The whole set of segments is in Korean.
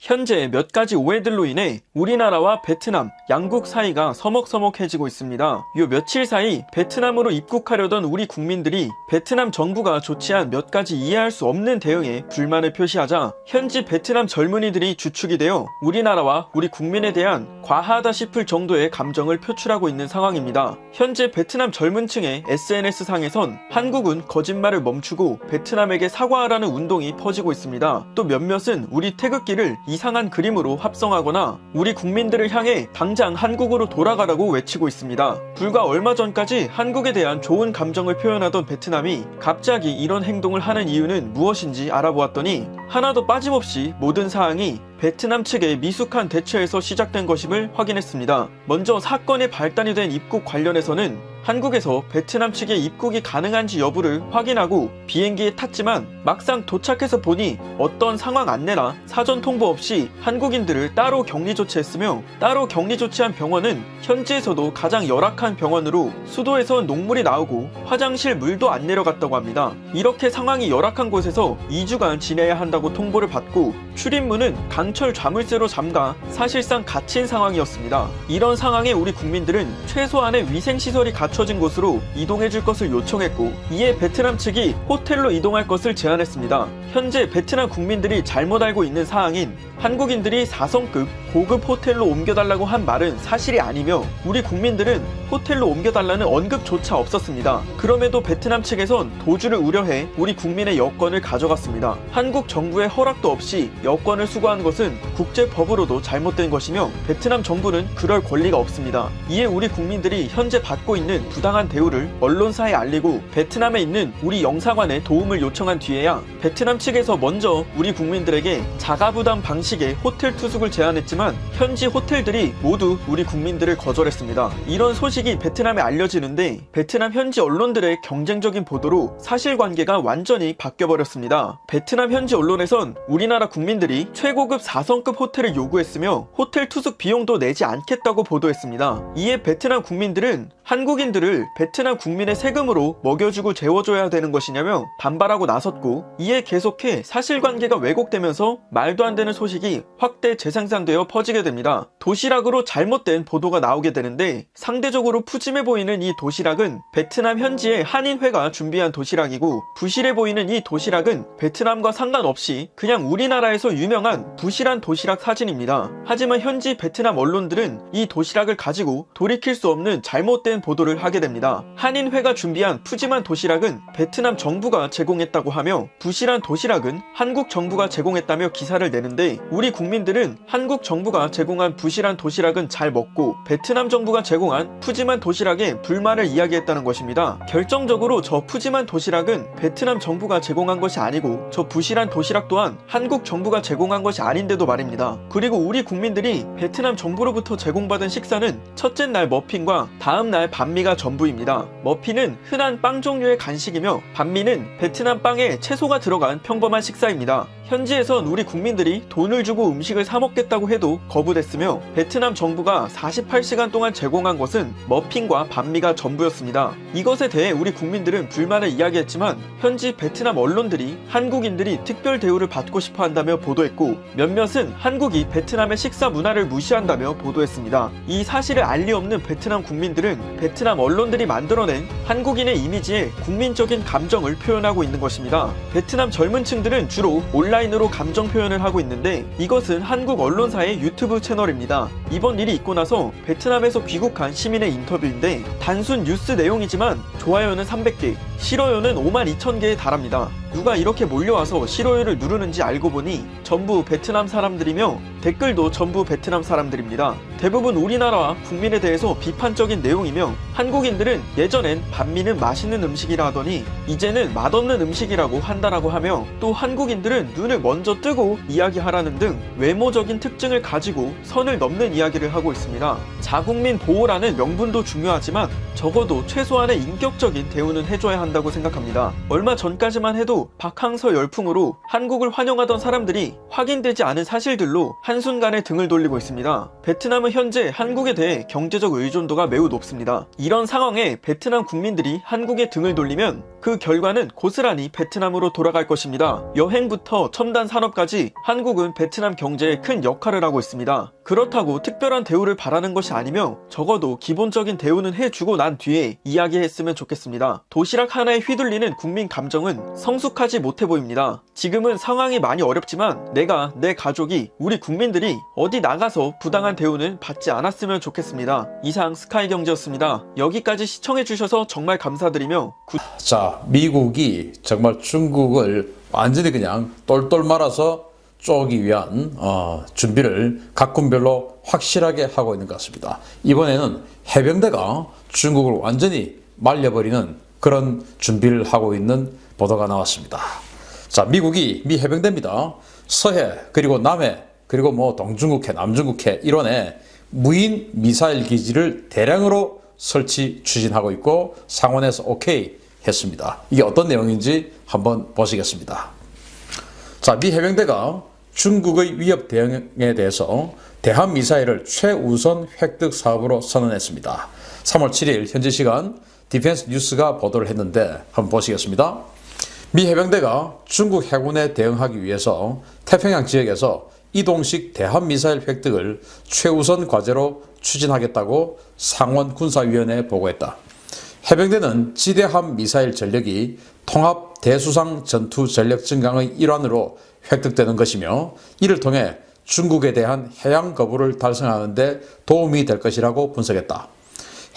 현재 몇 가지 오해들로 인해 우리나라와 베트남, 양국 사이가 서먹서먹해지고 있습니다. 요 며칠 사이 베트남으로 입국하려던 우리 국민들이 베트남 정부가 조치한 몇 가지 이해할 수 없는 대응에 불만을 표시하자 현지 베트남 젊은이들이 주축이 되어 우리나라와 우리 국민에 대한 과하다 싶을 정도의 감정을 표출하고 있는 상황입니다. 현재 베트남 젊은층의 SNS상에선 한국은 거짓말을 멈추고 베트남에게 사과하라는 운동이 퍼지고 있습니다. 또 몇몇은 우리 태극기를 이상한 그림으로 합성하거나 우리 국민들을 향해 당장 한국으로 돌아가라고 외치고 있습니다. 불과 얼마 전까지 한국에 대한 좋은 감정을 표현하던 베트남이 갑자기 이런 행동을 하는 이유는 무엇인지 알아보았더니 하나도 빠짐없이 모든 사항이 베트남 측의 미숙한 대처에서 시작된 것임을 확인했습니다. 먼저 사건의 발단이 된 입국 관련해서는 한국에서 베트남 측의 입국이 가능한지 여부를 확인하고 비행기에 탔지만 막상 도착해서 보니 어떤 상황 안내나 사전 통보 없이 한국인들을 따로 격리 조치했으며 따로 격리 조치한 병원은 현지에서도 가장 열악한 병원으로 수도에선 녹물이 나오고 화장실 물도 안 내려갔다고 합니다. 이렇게 상황이 열악한 곳에서 2주간 지내야 한다고 통보를 받고 출입문은 강철 자물쇠로 잠가 사실상 갇힌 상황이었습니다. 이런 상황에 우리 국민들은 최소한의 위생시설이 갖춰진 곳으로 이동해줄 것을 요청했고 이에 베트남 측이 호텔로 이동할 것을 제안했습니다. 현재 베트남 국민들이 잘못 알고 있는 사항인 한국인들이 4성급 고급 호텔로 옮겨달라고 한 말은 사실이 아니며 우리 국민들은 호텔로 옮겨달라는 언급조차 없었습니다. 그럼에도 베트남 측에선 도주를 우려해 우리 국민의 여권을 가져갔습니다. 한국 정부의 허락도 없이 여권을 수거한 것은 국제법으로도 잘못된 것이며 베트남 정부는 그럴 권리가 없습니다. 이에 우리 국민들이 현재 받고 있는 부당한 대우를 언론사에 알리고 베트남에 있는 우리 영사관에 도움을 요청한 뒤에야 베트남 측에서 먼저 우리 국민들에게 자가부담 방식의 호텔 투숙을 제안했지만 현지 호텔들이 모두 우리 국민들을 거절했습니다. 이런 소식이 베트남에 알려지는데 베트남 현지 언론들의 경쟁적인 보도로 사실관계가 완전히 바뀌어버렸습니다. 베트남 현지 언론에선 우리나라 국민들이 최고급 4성급 호텔을 요구했으며 호텔 투숙 비용도 내지 않겠다고 보도했습니다. 이에 베트남 국민들은 한국인들을 베트남 국민의 세금으로 먹여주고 재워줘야 되는 것이냐며 반발하고 나섰고 이에 계속해 사실관계가 왜곡되면서 말도 안 되는 소식이 확대 재생산되어 퍼지게 됩니다. 도시락으로 잘못된 보도가 나오게 되는데 상대적으로 푸짐해 보이는 이 도시락은 베트남 현지의 한인회가 준비한 도시락이고 부실해 보이는 이 도시락은 베트남과 상관없이 그냥 우리나라에서 유명한 부실한 도시락 사진입니다. 하지만 현지 베트남 언론들은 이 도시락을 가지고 돌이킬 수 없는 잘못된 보도를 하게 됩니다. 한인회가 준비한 푸짐한 도시락은 베트남 정부가 제공했다고 하며 부실한 도시락은 한국 정부가 제공했다며 기사를 내는데 우리 국민들은 한국 정부가 제공한 부실한 도시락은 잘 먹고 베트남 정부가 제공한 푸짐한 도시락에 불만을 이야기했다는 것입니다. 결정적으로 저 푸짐한 도시락은 베트남 정부가 제공한 것이 아니고 저 부실한 도시락 또한 한국 정부가 제공한 것이 아닌데도 말입니다. 그리고 우리 국민들이 베트남 정부로부터 제공받은 식사는 첫째 날 머핀과 다음 날 반미가 전부입니다. 머핀은 흔한 빵 종류의 간식이며 반미는 베트남 빵에 채소가 들어간 평범한 식사입니다. 현지에선 우리 국민들이 돈을 주고 음식을 사 먹겠다고 해도 거부됐으며 베트남 정부가 48시간 동안 제공한 것은 머핀과 반미가 전부였습니다. 이것에 대해 우리 국민들은 불만을 이야기했지만 현지 베트남 언론들이 한국인들이 특별 대우를 받고 싶어 한다며 보도했고 몇몇은 한국이 베트남의 식사 문화를 무시한다며 보도했습니다. 이 사실을 알리 없는 베트남 국민들은 베트남 언론들이 만들어낸 한국인의 이미지에 국민적인 감정을 표현하고 있는 것입니다. 베트남 젊은 층들은 주로 온라인으로 감정 표현을 하고 있는데 이것은 한국 언론사의 유튜브 채널입니다. 이번 일이 있고 나서 베트남에서 귀국한 시민의 인터뷰인데 단순 뉴스 내용이지만 좋아요는 300개, 싫어요는 52,000개에 달합니다. 누가 이렇게 몰려와서 싫어요를 누르는지 알고 보니 전부 베트남 사람들이며 댓글도 전부 베트남 사람들입니다. 대부분 우리나라와 국민에 대해서 비판적인 내용이며 한국인들은 예전엔 반미는 맛있는 음식이라 하더니 이제는 맛없는 음식이라고 한다라고 하며 또 한국인들은 눈을 먼저 뜨고 이야기하라는 등 외모적인 특징을 가지고 선을 넘는 이야기를 하고 있습니다. 자국민 보호라는 명분도 중요하지만 적어도 최소한의 인격적인 대우는 해줘야 한다. 한다고 생각합니다. 얼마 전까지만 해도 박항서 열풍으로 한국을 환영하던 사람들이 확인되지 않은 사실들로 한순간에 등을 돌리고 있습니다. 베트남은 현재 한국에 대해 경제적 의존도가 매우 높습니다. 이런 상황에 베트남 국민들이 한국에 등을 돌리면 그 결과는 고스란히 베트남으로 돌아갈 것입니다. 여행부터 첨단 산업까지 한국은 베트남 경제에 큰 역할을 하고 있습니다. 그렇다고 특별한 대우를 바라는 것이 아니며 적어도 기본적인 대우는 해주고 난 뒤에 이야기했으면 좋겠습니다. 도시락 하나에 휘둘리는 국민 감정은 성숙하지 못해 보입니다. 지금은 상황이 많이 어렵지만 내가, 내 가족이, 우리 국민들이 어디 나가서 부당한 대우는 받지 않았으면 좋겠습니다. 이상 스카이경제였습니다. 여기까지 시청해주셔서 정말 감사드리며 자, 미국이 정말 중국을 완전히 그냥 똘똘 말아서 쪼기 위한 준비를 각 군별로 확실하게 하고 있는 것 같습니다. 이번에는 해병대가 중국을 완전히 말려버리는 그런 준비를 하고 있는 보도가 나왔습니다. 자, 미국이 미 해병대입니다. 서해 그리고 남해 그리고 뭐 동중국해 남중국해 일원에 무인 미사일 기지를 대량으로 설치 추진하고 있고 상원에서 오케이 했습니다. 이게 어떤 내용인지 한번 보시겠습니다. 자, 미 해병대가 중국의 위협 대응에 대해서 대함 미사일을 최우선 획득 사업으로 선언했습니다. 3월 7일 현지 시간 디펜스 뉴스가 보도를 했는데 한번 보시겠습니다. 미 해병대가 중국 해군에 대응하기 위해서 태평양 지역에서 이동식 대함 미사일 획득을 최우선 과제로 추진하겠다고 상원 군사위원회에 보고했다. 해병대는 지대함 미사일 전력이 통합 대수상 전투 전력 증강의 일환으로 획득되는 것이며 이를 통해 중국에 대한 해양 거부를 달성하는 데 도움이 될 것이라고 분석했다.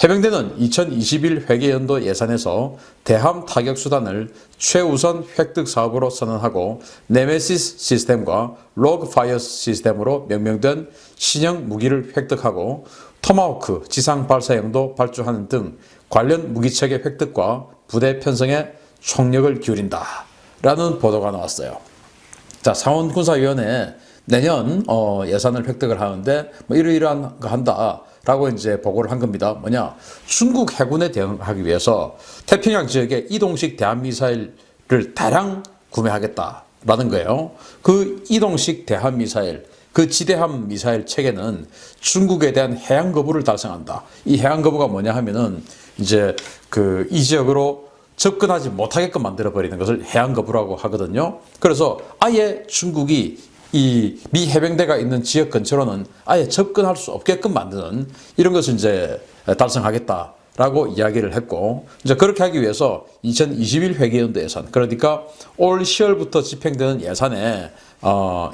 해병대는 2021 회계연도 예산에서 대함 타격 수단을 최우선 획득 사업으로 선언하고 네메시스 시스템과 로그 파이어스 시스템으로 명명된 신형 무기를 획득하고 토마호크 지상 발사형도 발주하는 등 관련 무기체계 획득과 부대 편성에 총력을 기울인다 라는 보도가 나왔어요. 자, 상원군사위원회 내년 예산을 획득을 하는데 뭐 이러이러한 거 한다 라고 이제 보고를 한 겁니다. 뭐냐, 중국 해군에 대응하기 위해서 태평양 지역에 이동식 대한미사일을 다량 구매하겠다라는 거예요. 그 이동식 대한미사일, 그 지대함 미사일 체계는 중국에 대한 해양 거부를 달성한다. 이 해양 거부가 뭐냐 하면은 이제 이 지역으로 접근하지 못하게끔 만들어버리는 것을 해양 거부라고 하거든요. 그래서 아예 중국이 이 미 해병대가 있는 지역 근처로는 아예 접근할 수 없게끔 만드는 이런 것을 이제 달성하겠다라고 이야기를 했고, 이제 그렇게 하기 위해서 2021 회계연도 예산, 그러니까 올 10월부터 집행되는 예산에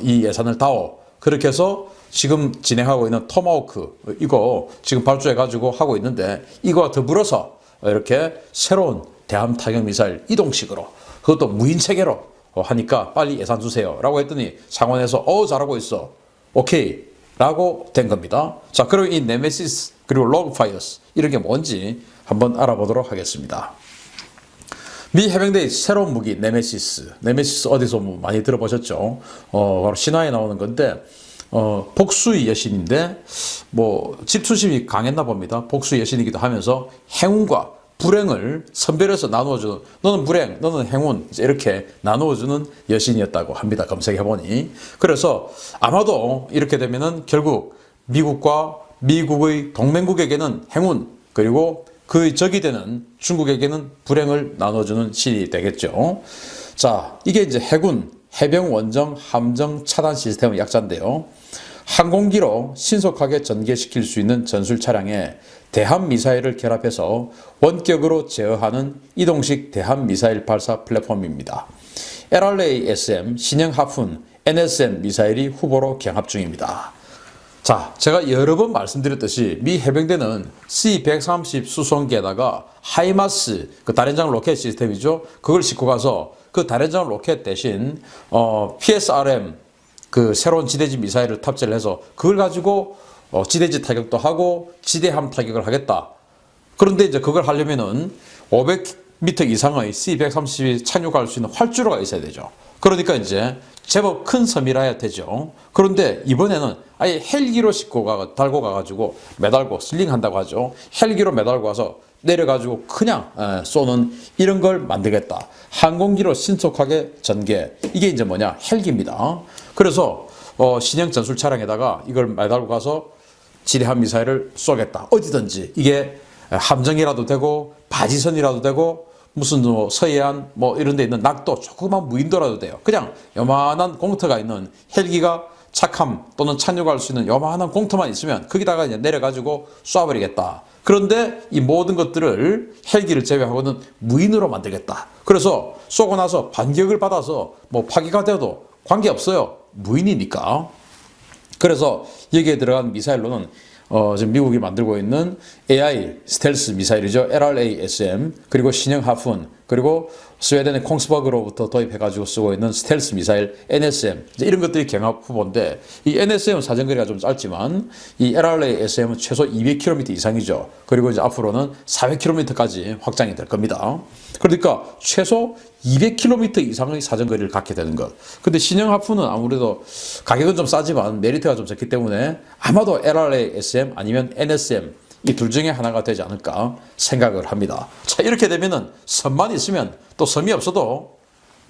이 예산을 다오. 그렇게 해서 지금 진행하고 있는 토마호크 이거 지금 발주해가지고 하고 있는데 이거와 더불어서 이렇게 새로운 대함 타격 미사일 이동식으로 그것도 무인 체계로 하니까 빨리 예산 주세요 라고 했더니 상원에서 잘하고 있어 오케이 라고 된 겁니다. 자, 그리고 이 네메시스 그리고 로그 파이어스 이런 게 뭔지 한번 알아보도록 하겠습니다. 미 해병대의 새로운 무기 네메시스 어디서 뭐 많이 들어보셨죠? 바로 신화에 나오는 건데 복수의 여신인데 뭐 집투심이 강했나 봅니다. 복수의 여신이기도 하면서 행운과 불행을 선별해서 나누어주는, 너는 불행, 너는 행운, 이렇게 나누어주는 여신이었다고 합니다. 검색해보니. 그래서 아마도 이렇게 되면은 결국 미국과 미국의 동맹국에게는 행운, 그리고 그 적이 되는 중국에게는 불행을 나눠주는 신이 되겠죠. 자, 이게 이제 해군, 해병 원정 함정 차단 시스템의 약자인데요. 항공기로 신속하게 전개시킬 수 있는 전술 차량에 대함 미사일을 결합해서 원격으로 제어하는 이동식 대함 미사일 발사 플랫폼입니다. LRA-SM, 신형 하푼, NSM 미사일이 후보로 경합 중입니다. 자, 제가 여러 번 말씀드렸듯이 미 해병대는 C-130 수송기에다가 하이마스, 그 다련장 로켓 시스템이죠. 그걸 싣고 가서 그 다련장 로켓 대신 PSRM, 그 새로운 지대지 미사일을 탑재를 해서 그걸 가지고 지대지 타격도 하고 지대함 타격을 하겠다. 그런데 이제 그걸 하려면은 500m 이상의 C-130이 착륙할 수 있는 활주로가 있어야 되죠. 그러니까 이제 제법 큰 섬이라야 되죠. 그런데 이번에는 아예 헬기로 달고 가가지고 매달고 슬링한다고 하죠. 헬기로 매달고 가서 내려가지고 그냥 쏘는 이런 걸 만들겠다. 항공기로 신속하게 전개. 이게 이제 뭐냐? 헬기입니다. 그래서 신형 전술 차량에다가 이걸 매달고 가서 지대함 미사일을 쏘겠다. 어디든지. 이게 함정이라도 되고 바지선이라도 되고 무슨 뭐 서해안 뭐 이런 데 있는 낙도 조그만 무인도라도 돼요. 그냥 요만한 공터가 있는 헬기가 착함 또는 착륙할 수 있는 요만한 공터만 있으면 거기다가 이제 내려가지고 쏴버리겠다. 그런데 이 모든 것들을 헬기를 제외하고는 무인으로 만들겠다. 그래서 쏘고 나서 반격을 받아서 뭐 파괴가 되어도 관계없어요. 무인이니까. 그래서 여기에 들어간 미사일로는 지금 미국이 만들고 있는 AI 스텔스 미사일이죠. LRASM, 그리고 신형 하푼, 그리고 스웨덴의 콩스버그로부터 도입해가지고 쓰고 있는 스텔스 미사일 NSM, 이런 것들이 경합 후보인데, 이 NSM은 사정거리가 좀 짧지만 이 LRASM은 최소 200km 이상이죠. 그리고 이제 앞으로는 400km까지 확장이 될 겁니다. 그러니까 최소 200km 이상의 사정거리를 갖게 되는 것. 근데 신형 하푼은 아무래도 가격은 좀 싸지만 메리트가 좀 적기 때문에 아마도 LRASM 아니면 NSM 이 둘 중에 하나가 되지 않을까 생각을 합니다. 자, 이렇게 되면은 선만 있으면, 또 섬이 없어도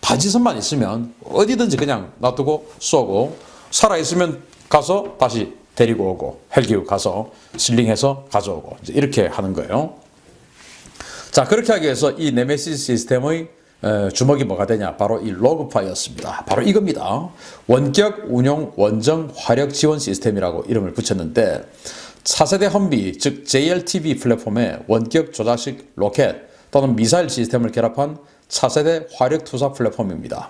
바지선만 있으면 어디든지 그냥 놔두고 쏘고, 살아있으면 가서 다시 데리고 오고, 헬기 가서 실링해서 가져오고, 이제 이렇게 하는 거예요. 자, 그렇게 하기 위해서 이 네메시스 시스템의 주먹이 뭐가 되냐? 바로 이 로그파이어였습니다. 바로 이겁니다. 원격 운용 원정 화력 지원 시스템이라고 이름을 붙였는데, 4세대 험비, 즉 JLTV 플랫폼에 원격 조작식 로켓 또는 미사일 시스템을 결합한 4세대 화력 투사 플랫폼입니다.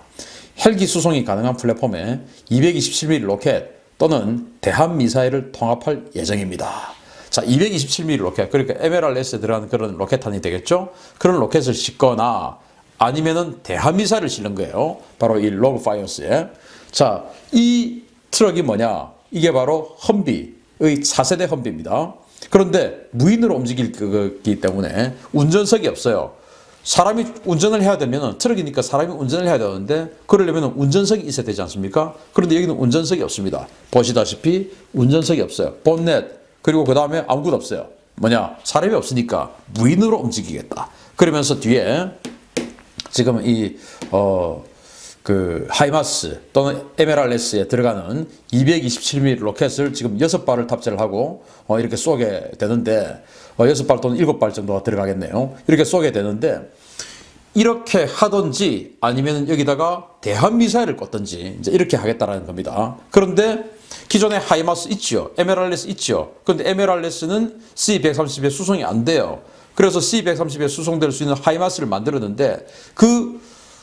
헬기 수송이 가능한 플랫폼에 227mm 로켓 또는 대함 미사일을 통합할 예정입니다. 자, 227mm 로켓, 그러니까 MLRS에 들어가는 그런 로켓탄이 되겠죠? 그런 로켓을 싣거나 아니면은 대함 미사일을 싣는 거예요. 바로 이 로그파이어스에. 자, 이 트럭이 뭐냐? 이게 바로 험비의 4세대 험비입니다. 그런데 무인으로 움직일 거기 때문에 운전석이 없어요. 사람이 운전을 해야 되면, 트럭이니까 사람이 운전을 해야 되는데, 그러려면 운전석이 있어야 되지 않습니까? 그런데 여기는 운전석이 없습니다. 보시다시피 운전석이 없어요. 본넷, 그리고 그 다음에 아무것도 없어요. 뭐냐? 사람이 없으니까 무인으로 움직이겠다. 그러면서 뒤에 지금 그 하이마스 또는 MLRS에 들어가는 227mm 로켓을 지금 6발을 탑재를 하고 이렇게 쏘게 되는데, 6발 또는 7발 정도가 들어가겠네요. 이렇게 쏘게 되는데, 이렇게 하든지 아니면 여기다가 대함 미사일을 꽂든지 이제 이렇게 하겠다라는 겁니다. 그런데 기존에 하이마스 있죠. MLRS 있죠. 그런데 MLRS는 C-130에 수송이 안 돼요. 그래서 C-130에 수송될 수 있는 하이마스를 만들었는데, 그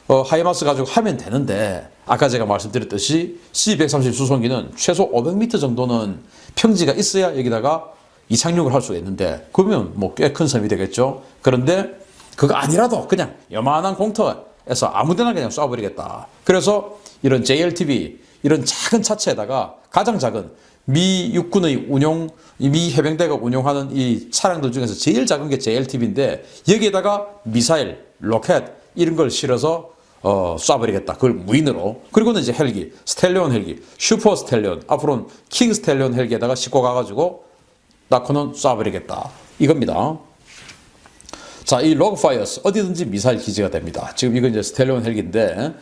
하이마스 가지고 하면 되는데, 아까 제가 말씀드렸듯이 C-130 수송기는 최소 500m 정도는 평지가 있어야 여기다가 이착륙을 할 수가 있는데, 그러면 뭐 꽤 큰 섬이 되겠죠. 그런데 그거 아니라도 그냥 요만한 공터에서 아무데나 그냥 쏴버리겠다. 그래서 이런 JLTV, 이런 작은 차체에다가 가장 작은 미 육군의 운용, 미 해병대가 운용하는 이 차량들 중에서 제일 작은 게 JLTV인데, 여기에다가 미사일, 로켓 이런 걸 실어서 쏴버리겠다. 그걸 무인으로. 그리고는 이제 헬기, 스텔리온 헬기, 슈퍼 스텔리온, 앞으로는 킹 스텔리온 헬기에다가 싣고 가가지고 낳고는 쏴버리겠다. 이겁니다. 자, 이 로그파이어스 어디든지 미사일 기지가 됩니다. 지금 이건 이제 스텔리온 헬기인데,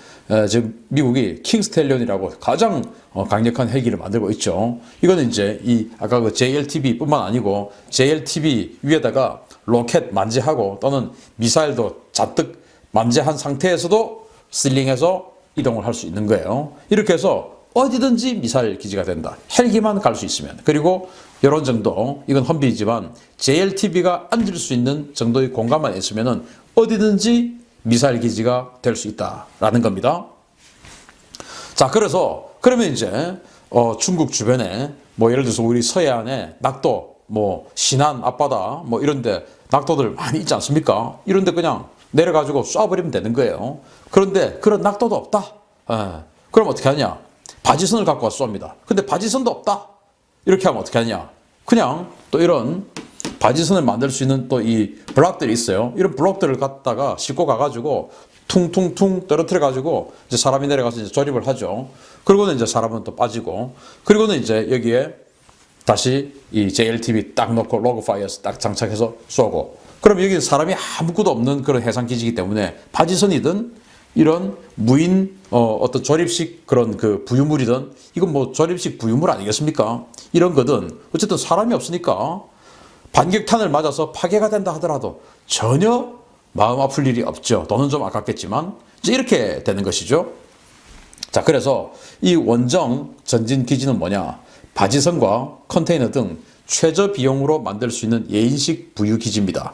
지금 미국이 킹 스텔리온이라고 가장 강력한 헬기를 만들고 있죠. 이거는 이제 이 아까 그 JLTV뿐만 아니고 JLTV 위에다가 로켓 만재하고 또는 미사일도 잔뜩 만재한 상태에서도 실링해서 이동을 할 수 있는 거예요. 이렇게 해서 어디든지 미사일 기지가 된다. 헬기만 갈 수 있으면. 그리고 이런 정도, 이건 험비지만 JLTV가 앉을 수 있는 정도의 공간만 있으면 어디든지 미사일 기지가 될 수 있다라는 겁니다. 자, 그러면 이제 중국 주변에 뭐 예를 들어서 우리 서해안에 낙도, 뭐 신안 앞바다 뭐 이런데 낙도들 많이 있지 않습니까? 이런데 그냥 내려가지고 쏴버리면 되는 거예요. 그런데 그런 낙도도 없다. 그럼 어떻게 하냐? 바지선을 갖고 와서 쏩니다. 근데 바지선도 없다. 이렇게 하면 어떻게 하냐? 그냥 또 이런 바지선을 만들 수 있는 또 이 블록들이 있어요. 이런 블록들을 갖다가 싣고 가가지고 퉁퉁퉁 떨어뜨려 가지고 이제 사람이 내려가서 이제 조립을 하죠. 그리고는 이제 사람은 또 빠지고, 그리고는 이제 여기에 다시 이 JLTV 딱 놓고 로그파이어스 딱 장착해서 쏘고, 그럼 여기 사람이 아무것도 없는 그런 해상 기지이기 때문에 바지선이든 이런 무인 어떤 조립식 그런 그 부유물이든 이건 뭐 조립식 부유물 아니겠습니까? 이런 거든 어쨌든 사람이 없으니까 반격탄을 맞아서 파괴가 된다 하더라도 전혀 마음 아플 일이 없죠. 돈은 좀 아깝겠지만 이제 이렇게 되는 것이죠. 자, 그래서 이 원정 전진 기지는 뭐냐? 바지선과 컨테이너 등 최저 비용으로 만들 수 있는 예인식 부유 기지입니다.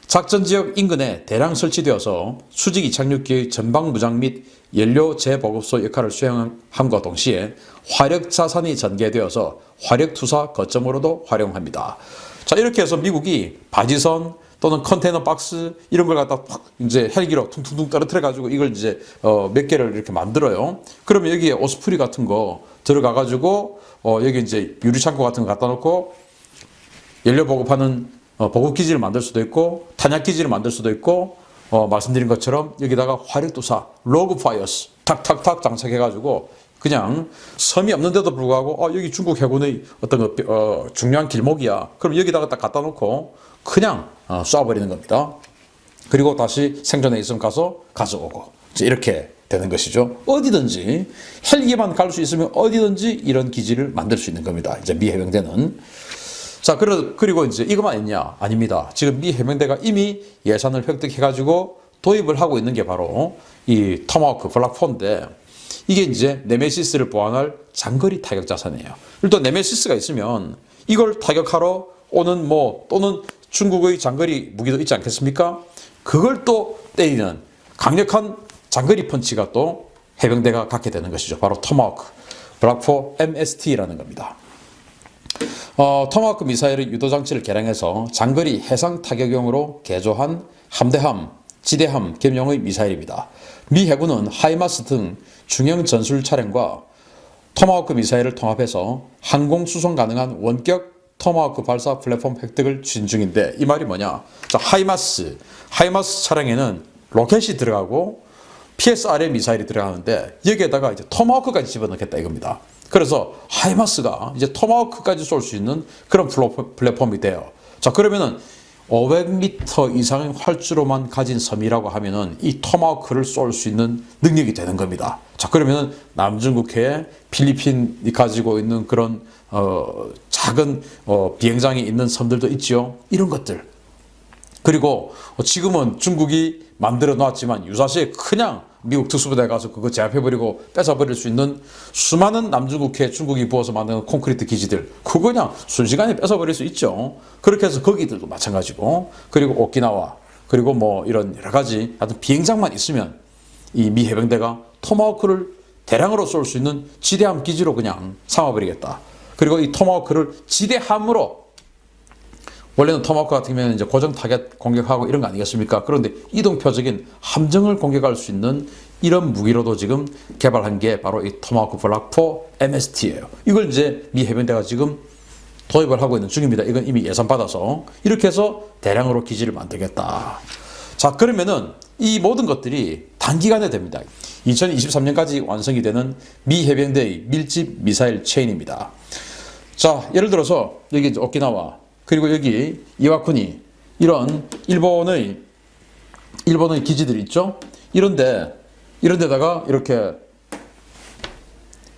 작전 지역 인근에 대량 설치되어서 수직 이착륙기의 전방 무장 및 연료 재보급소 역할을 수행함과 동시에 화력 자산이 전개되어서 화력 투사 거점으로도 활용합니다. 자, 이렇게 해서 미국이 바지선 또는 컨테이너 박스 이런 걸 갖다 이제 헬기로 퉁퉁퉁 떨어뜨려 가지고 이걸 이제 몇 개를 이렇게 만들어요. 그러면 여기에 오스프리 같은 거 들어가 가지고 여기 이제 유리창고 같은 거 갖다 놓고 연료 보급하는 보급기지를 만들 수도 있고 탄약기지를 만들 수도 있고 말씀드린 것처럼 여기다가 화력투사 로그 파이어스 탁탁탁 장착해가지고 그냥 섬이 없는데도 불구하고 여기 중국 해군의 어떤 중요한 길목이야. 그럼 여기다가 딱 갖다 놓고 그냥 쏴버리는 겁니다. 그리고 다시 생존에 있으면 가서 가져오고 이제 이렇게 되는 것이죠. 어디든지 헬기만 갈 수 있으면 어디든지 이런 기지를 만들 수 있는 겁니다. 이제 미 해병대는. 자, 그리고 이제 이것만 있냐? 아닙니다. 지금 미 해병대가 이미 예산을 획득해가지고 도입을 하고 있는 게 바로 이 토마호크 블락4인데 이게 이제 네메시스를 보완할 장거리 타격 자산이에요. 일단 네메시스가 있으면 이걸 타격하러 오는 또는 중국의 장거리 무기도 있지 않겠습니까? 그걸 또 때리는 강력한 장거리 펀치가 또 해병대가 갖게 되는 것이죠. 바로 토마호크 블락4 MST라는 겁니다. 토마호크 미사일의 유도장치를 개량해서 장거리 해상 타격용으로 개조한 함대함, 지대함 겸용의 미사일입니다. 미 해군은 하이마스 등 중형 전술 차량과 토마호크 미사일을 통합해서 항공 수송 가능한 원격 토마호크 발사 플랫폼 획득을 추진 중인데 이 말이 뭐냐? 자, 하이마스 차량에는 로켓이 들어가고 PSRM 미사일이 들어가는데 여기에다가 이제 토마호크까지 집어넣겠다 이겁니다. 그래서 하이마스가 이제 토마호크까지 쏠 수 있는 그런 플랫폼이 돼요. 자, 그러면은 500m 이상의 활주로만 가진 섬이라고 하면은 이 토마호크를 쏠 수 있는 능력이 되는 겁니다. 자, 그러면은 남중국해에 필리핀이 가지고 있는 그런 작은 비행장이 있는 섬들도 있지요. 이런 것들. 그리고 지금은 중국이 만들어 놨지만 유사시에 그냥 미국 특수부대에 가서 그거 제압해버리고 뺏어버릴 수 있는 수많은 남중국해 중국이 부어서 만드는 콘크리트 기지들 그거 그냥 순식간에 뺏어버릴 수 있죠. 그렇게 해서 거기들도 마찬가지고 그리고 오키나와 그리고 뭐 이런 여러 가지 하여튼 비행장만 있으면 이 미 해병대가 토마호크를 대량으로 쏠 수 있는 지대함 기지로 그냥 삼아버리겠다. 그리고 이 토마호크를 지대함으로 원래는 토마호크 같은 경우에는 이제 고정 타겟 공격하고 이런 거 아니겠습니까? 그런데 이동표적인 함정을 공격할 수 있는 이런 무기로도 지금 개발한 게 바로 이 토마호크 블락4 MST예요. 이걸 이제 미 해병대가 지금 도입을 하고 있는 중입니다. 이건 이미 예산 받아서 이렇게 해서 대량으로 기지를 만들겠다. 자, 그러면은 이 모든 것들이 단기간에 됩니다. 2023년까지 완성이 되는 미 해병대의 밀집 미사일 체인입니다. 자, 예를 들어서 여기 이제 오키나와 그리고 여기 이와쿠니 이런 일본의 기지들이 있죠. 이런 데다가 이렇게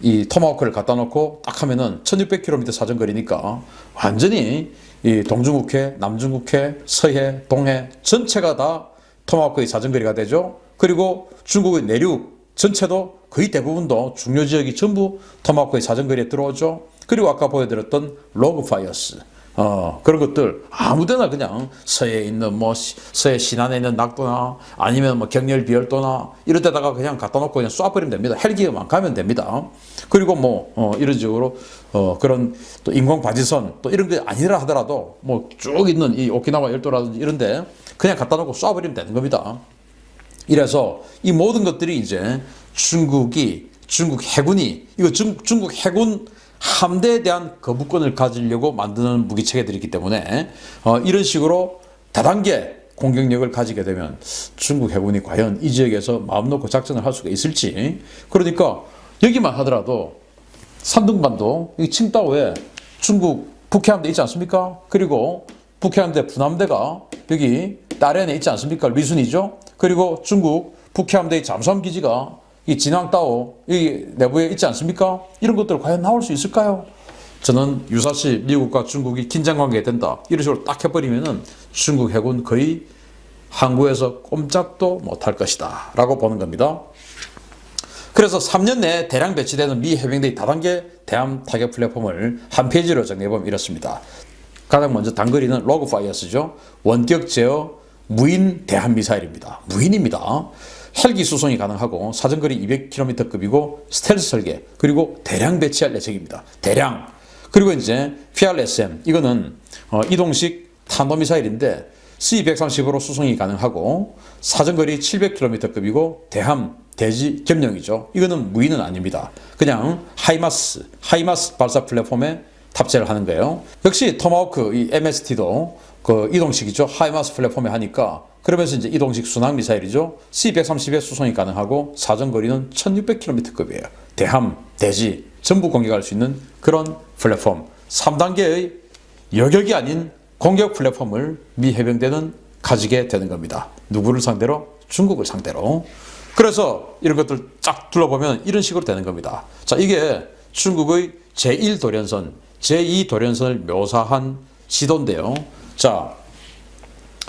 이 토마호크를 갖다 놓고 딱 하면은 1600km 사정거리니까 완전히 이 동중국해, 남중국해, 서해, 동해 전체가 다 토마호크의 사정거리가 되죠. 그리고 중국의 내륙 전체도 거의 대부분도 중요 지역이 전부 토마호크의 사정거리에 들어오죠. 그리고 아까 보여드렸던 로그 파이어스 그런 것들 아무데나 그냥 서해에 있는 서해 신안에 있는 낙도나 아니면 경렬 비열도나 이런 데다가 그냥 갖다 놓고 그냥 쏴버리면 됩니다. 헬기만 가면 됩니다. 그리고 이런 식으로 그런 또 인공 바지선 또 이런 게 아니라 하더라도 쭉 있는 이 오키나와 열도라든지 이런데 그냥 갖다 놓고 쏴버리면 되는 겁니다. 이래서 이 모든 것들이 이제 중국 해군이 이거 중국 해군 함대에 대한 거부권을 가지려고 만드는 무기체계들이기 때문에 이런 식으로 다단계 공격력을 가지게 되면 중국 해군이 과연 이 지역에서 마음 놓고 작전을 할 수가 있을지. 그러니까 여기만 하더라도 산둥반도 이 칭다오에 중국 북해함대 있지 않습니까? 그리고 북해함대 분함대가 여기 다롄에 있지 않습니까? 리순이죠. 그리고 중국 북해함대의 잠수함 기지가 이 진왕따오 이 내부에 있지 않습니까? 이런 것들 과연 나올 수 있을까요? 저는 유사시 미국과 중국이 긴장 관계가 된다. 이런 식으로 딱 해버리면은 중국 해군 거의 항구에서 꼼짝도 못할 것이다. 라고 보는 겁니다. 그래서 3년 내에 대량 배치되는 미 해병대의 다단계 대함 타격 플랫폼을 한 페이지로 정리해보면 이렇습니다. 가장 먼저 단거리는 로그파이어스죠. 원격 제어 무인 대함 미사일입니다. 무인입니다. 헬기 수송이 가능하고 사정거리 200km급이고 스텔스 설계 그리고 대량 배치할 예정입니다. 대량. 그리고 이제 PRSM 이거는 이동식 탄도미사일인데 C-130으로 수송이 가능하고 사정거리 700km급이고 대함 대지 겸용이죠. 이거는 무인은 아닙니다. 그냥 하이마스 발사 플랫폼에 탑재를 하는 거예요. 역시 토마호크 이 MST도 그 이동식이죠. 하이마스 플랫폼에 하니까 그러면서 이제 이동식 순항 미사일이죠. C-130에 수송이 가능하고 사정거리는 1600km급이에요. 대함, 대지 전부 공격할 수 있는 그런 플랫폼. 3단계의 여격이 아닌 공격 플랫폼을 미 해병대는 가지게 되는 겁니다. 누구를 상대로? 중국을 상대로. 그래서 이런 것들 쫙 둘러보면 이런 식으로 되는 겁니다. 자, 이게 중국의 제1도련선, 제2도련선을 묘사한 지도인데요. 자,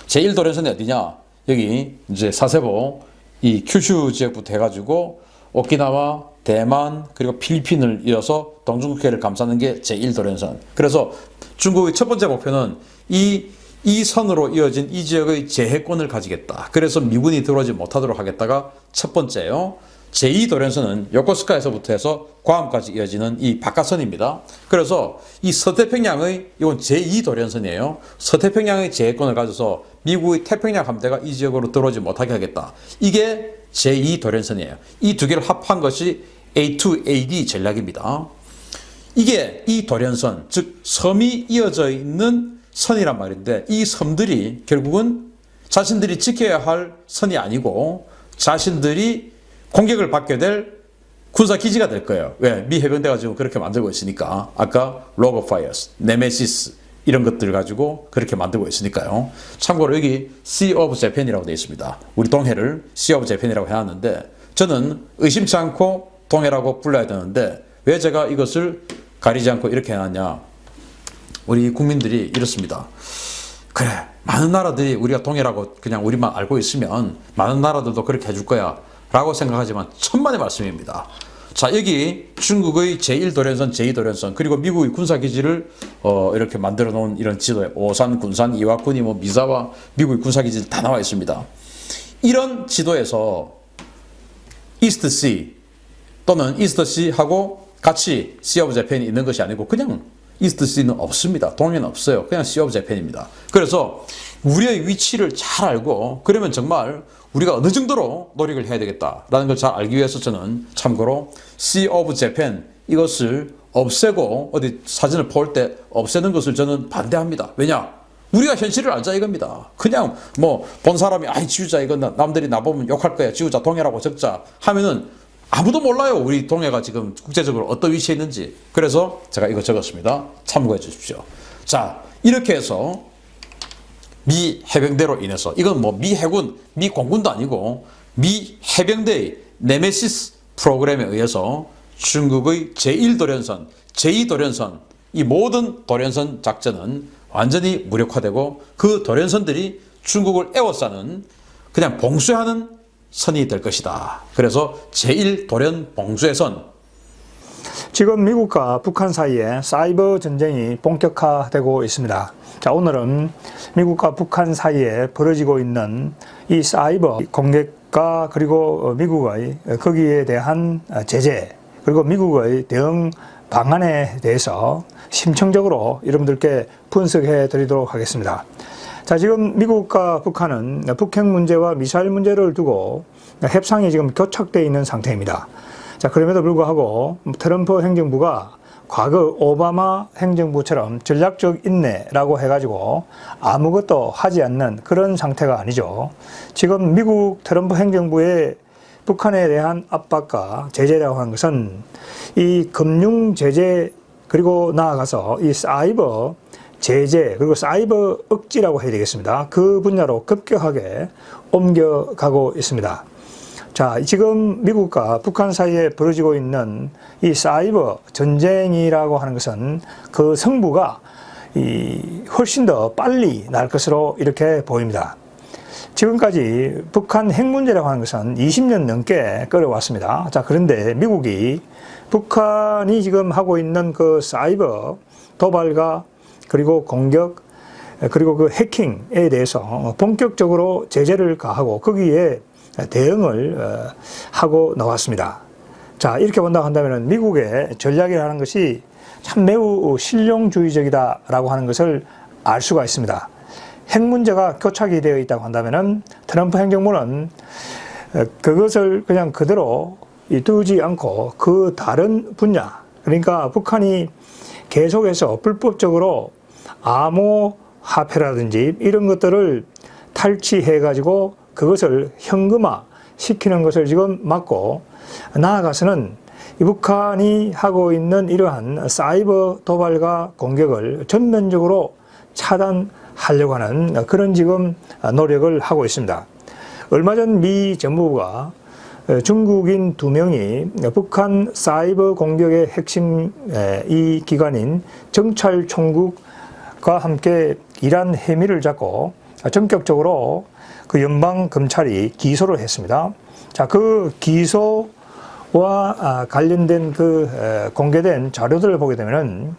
제1도련선이 어디냐? 여기 이제 사세보 이 큐슈 지역부터 해가지고 오키나와, 대만, 그리고 필리핀을 이어서 동중국해를 감싸는 게 제1도련선. 그래서 중국의 첫 번째 목표는 이 선으로 이어진 이 지역의 제해권을 가지겠다. 그래서 미군이 들어오지 못하도록 하겠다가 첫 번째요. 제2도련선은 요코스카에서부터 해서 괌까지 이어지는 이 바깥선입니다. 그래서 이 서태평양의 이건 제2도련선이에요. 서태평양의 제해권을 가져서 미국의 태평양 함대가 이 지역으로 들어오지 못하게 하겠다. 이게 제2도련선이에요. 이 두 개를 합한 것이 A2AD 전략입니다. 이게 이 도련선, 즉 섬이 이어져 있는 선이란 말인데 이 섬들이 결국은 자신들이 지켜야 할 선이 아니고 자신들이 공격을 받게 될 군사기지가 될 거예요. 왜? 미 해병대가 지금 그렇게 만들고 있으니까. 아까 로그파이어스, 네메시스 이런 것들 가지고 그렇게 만들고 있으니까요. 참고로 여기 Sea of Japan이라고 되어 있습니다. 우리 동해를 Sea of Japan이라고 해놨는데 저는 의심치 않고 동해라고 불러야 되는데 왜 제가 이것을 가리지 않고 이렇게 해놨냐. 우리 국민들이 이렇습니다. 그래, 많은 나라들이 우리가 동해라고 그냥 우리만 알고 있으면 많은 나라들도 그렇게 해줄 거야 라고 생각하지만 천만의 말씀입니다. 자, 여기 중국의 제1도련선, 제2도련선 그리고 미국의 군사기지를 이렇게 만들어 놓은 이런 지도에 오산, 군산, 이와쿠니, 미사와 미국의 군사기지들 다 나와 있습니다. 이런 지도에서 이스트시 또는 이스트시하고 같이 Sea of Japan이 있는 것이 아니고 그냥 이스트시는 없습니다. 동해는 없어요. 그냥 Sea of Japan입니다. 그래서 우리의 위치를 잘 알고 그러면 정말 우리가 어느 정도로 노력을 해야 되겠다라는 걸 잘 알기 위해서 저는 참고로 Sea of Japan 이것을 없애고 어디 사진을 볼 때 없애는 것을 저는 반대합니다. 왜냐? 우리가 현실을 알자 이겁니다. 그냥 뭐 본 사람이 아이 지우자 이건 남들이 나보면 욕할 거야. 지우자 동해라고 적자 하면은 아무도 몰라요. 우리 동해가 지금 국제적으로 어떤 위치에 있는지. 그래서 제가 이거 적었습니다. 참고해 주십시오. 자, 이렇게 해서 미 해병대로 인해서 이건 뭐 미 해군, 미 공군도 아니고 미 해병대의 네메시스 프로그램에 의해서 중국의 제1도련선, 제2도련선 이 모든 도련선 작전은 완전히 무력화되고 그 도련선들이 중국을 에워싸는 그냥 봉쇄하는 선이 될 것이다. 그래서 제1도련 봉쇄 선. 지금 미국과 북한 사이에 사이버 전쟁이 본격화되고 있습니다. 자, 오늘은 미국과 북한 사이에 벌어지고 있는 이 사이버 공격과 그리고 미국의 거기에 대한 제재 그리고 미국의 대응 방안에 대해서 심층적으로 여러분들께 분석해 드리도록 하겠습니다. 자, 지금 미국과 북한은 북핵 문제와 미사일 문제를 두고 협상이 지금 교착되어 있는 상태입니다. 자, 그럼에도 불구하고 트럼프 행정부가 과거 오바마 행정부처럼 전략적 인내라고 해가지고 아무것도 하지 않는 그런 상태가 아니죠. 지금 미국 트럼프 행정부의 북한에 대한 압박과 제재라고 하는 것은 이 금융 제재 그리고 나아가서 이 사이버 제재 그리고 사이버 억지라고 해야 되겠습니다. 그 분야로 급격하게 옮겨가고 있습니다. 자, 지금 미국과 북한 사이에 벌어지고 있는 이 사이버 전쟁이라고 하는 것은 그 승부가 훨씬 더 빨리 날 것으로 이렇게 보입니다. 지금까지 북한 핵 문제라고 하는 것은 20년 넘게 끌어왔습니다. 자, 그런데 미국이 북한이 지금 하고 있는 그 사이버 도발과 그리고 공격 그리고 그 해킹에 대해서 본격적으로 제재를 가하고 거기에 대응을 하고 나왔습니다. 자, 이렇게 본다고 한다면 미국의 전략이라는 것이 참 매우 실용주의적이다라고 하는 것을 알 수가 있습니다. 핵 문제가 교착이 되어 있다고 한다면 트럼프 행정부는 그것을 그냥 그대로 두지 않고 그 다른 분야, 그러니까 북한이 계속해서 불법적으로 암호화폐라든지 이런 것들을 탈취해가지고 그것을 현금화 시키는 것을 지금 막고 나아가서는 이 북한이 하고 있는 이러한 사이버 도발과 공격을 전면적으로 차단하려고 하는 그런 지금 노력을 하고 있습니다. 얼마 전 미 정부가 중국인 2명이 북한 사이버 공격의 핵심 이 기관인 정찰총국과 함께 일한 혐의를 잡고 전격적으로 그 연방 검찰이 기소를 했습니다. 자, 그 기소와 관련된 그 공개된 자료들을 보게 되면은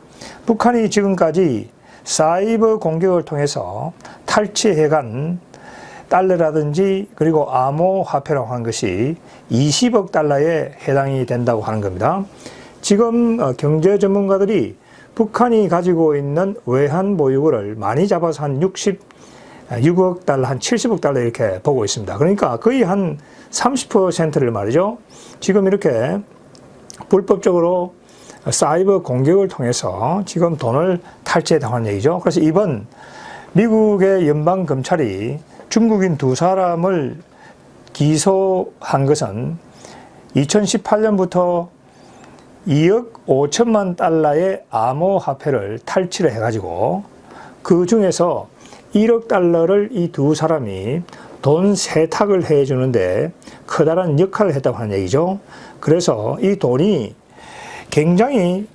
북한이 지금까지 사이버 공격을 통해서 탈취해간 달러라든지 그리고 암호화폐라고 하는 것이 20억 달러에 해당이 된다고 하는 겁니다. 지금 경제 전문가들이 북한이 가지고 있는 외환 보유고를 많이 잡아서 한 66억 달러, 한 70억 달러 이렇게 보고 있습니다. 그러니까 거의 한 30%를 말이죠. 지금 이렇게 불법적으로 사이버 공격을 통해서 지금 돈을 탈취해 당한 얘기죠. 그래서 이번 미국의 연방검찰이 중국인 2사람을 기소한 것은 2018년부터 2억 5천만 달러의 암호화폐를 탈취를 해가지고 그 중에서 1억 달러를 이 2사람이 돈 세탁을 해주는데 커다란 역할을 했다고 하는 얘기죠. 그래서 이 돈이 굉장히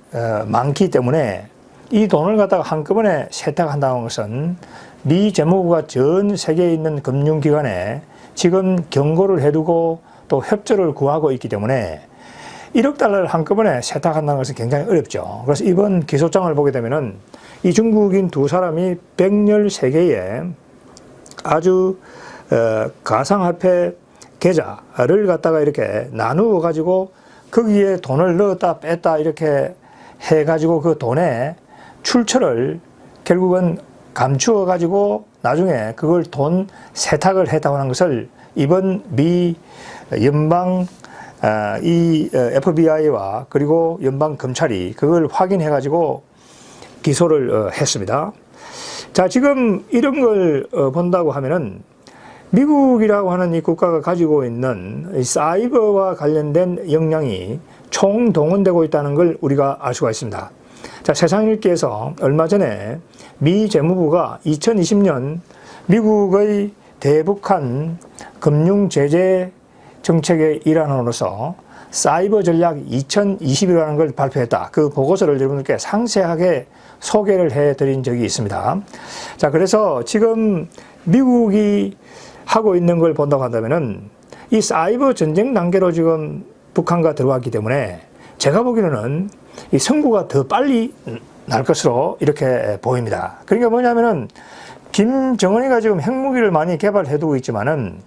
많기 때문에 이 돈을 갖다가 한꺼번에 세탁한다는 것은 미 재무부가 전 세계에 있는 금융기관에 지금 경고를 해두고 또 협조를 구하고 있기 때문에 1억 달러를 한꺼번에 세탁한다는 것은 굉장히 어렵죠. 그래서 이번 기소장을 보게 되면은 이 중국인 2사람이 113개의 아주 가상화폐 계좌를 갖다가 이렇게 나누어 가지고 거기에 돈을 넣었다 뺐다 이렇게 해 가지고 그 돈의 출처를 결국은 감추어 가지고 나중에 그걸 돈 세탁을 했다고 하는 것을 이번 미 연방 이 FBI와 그리고 연방 검찰이 그걸 확인해 가지고 기소를 했습니다. 자, 지금 이런 걸 본다고 하면은 미국이라고 하는 이 국가가 가지고 있는 이 사이버와 관련된 역량이 총동원되고 있다는 걸 우리가 알 수가 있습니다. 자, 세상일기에서 얼마 전에 미 재무부가 2020년 미국의 대북한 금융 제재 정책의 일환으로서 사이버 전략 2020이라는 걸 발표했다. 그 보고서를 여러분들께 상세하게 소개를 해드린 적이 있습니다. 자, 그래서 지금 미국이 하고 있는 걸 본다고 한다면은 이 사이버 전쟁 단계로 지금 북한과 들어왔기 때문에 제가 보기로는 이 승부가 더 빨리 날 것으로 이렇게 보입니다. 그러니까 뭐냐면은 김정은이가 지금 핵무기를 많이 개발해두고 있지만은